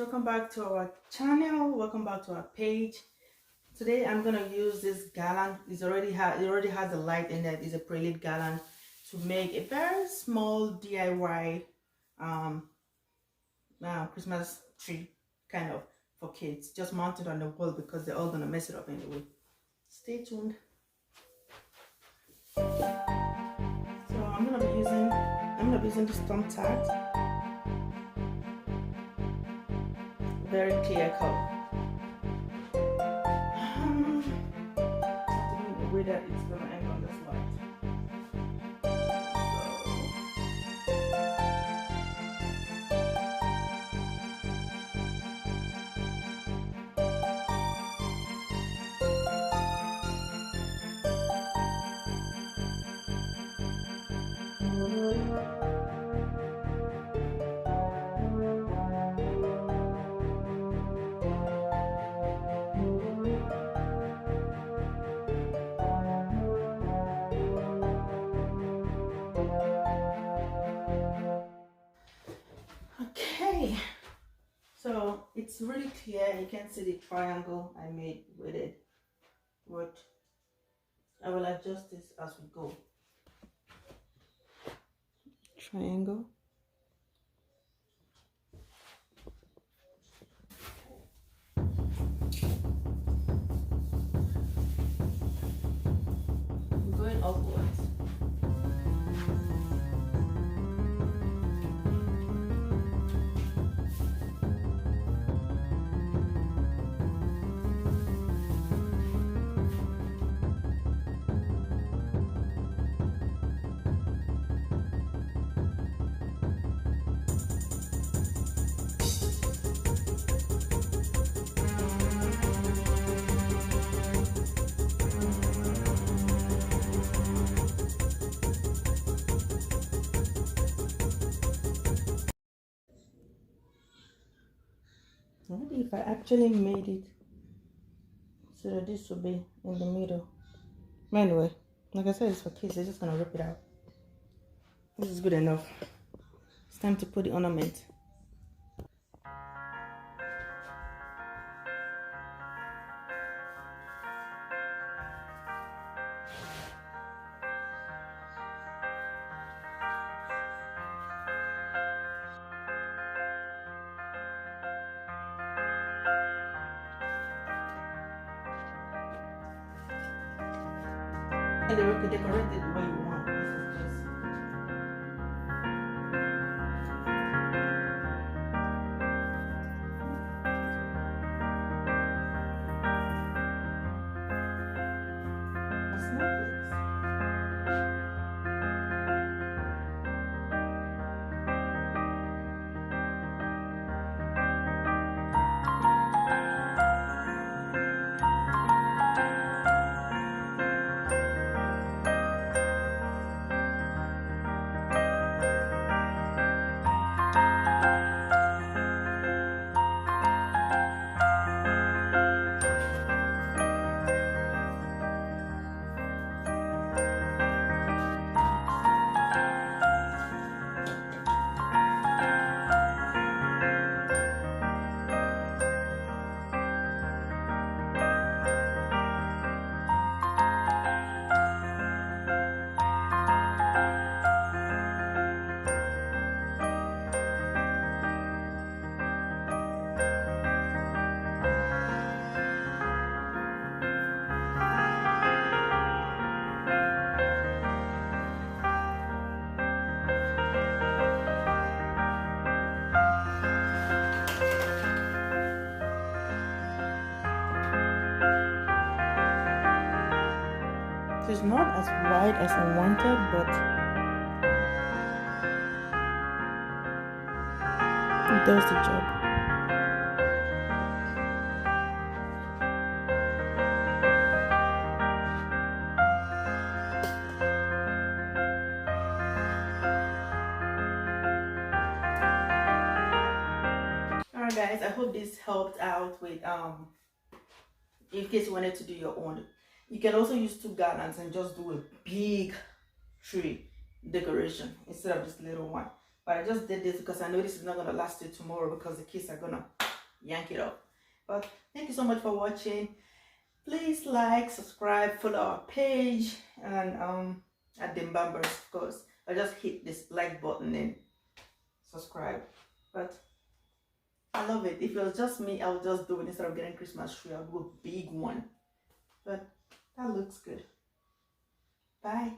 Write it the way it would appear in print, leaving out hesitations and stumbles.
welcome back to our channel. Welcome back to our page. Today I'm gonna use this garland. It already has a light in it. It's a pre-lit garland to make a very small DIY Christmas tree kind of for kids. Just mount it on the wall because they're all gonna mess it up anyway. Stay tuned. So I'm gonna be using this thumbtack. Very clear color. The way that it's gonna end on this light. Okay, so it's really clear. You can see the triangle I made with it, but I will adjust this as we go. Triangle. I'm going upwards. What if I actually made it so that this will be in the middle? Anyway, like I said, it's for kids. They're just gonna rip it out. This is good enough. It's time to put the ornament. And they will decorate it the way you want. This is just snowflakes. So it's not as wide as I wanted, but it does the job. Alright guys, I hope this helped out with in case you wanted to do your own. You can also use 2 garlands and just do a big tree decoration instead of this little one. But I just did this because I know this is not going to last till tomorrow because the kids are going to yank it up. But thank you so much for watching. Please like, subscribe, follow our page, and at Dimbambers, of course. I just hit this like button and subscribe. But I love it. If it was just me, I would just do it. Instead of getting Christmas tree, I'll do a big one. But that looks good. Bye.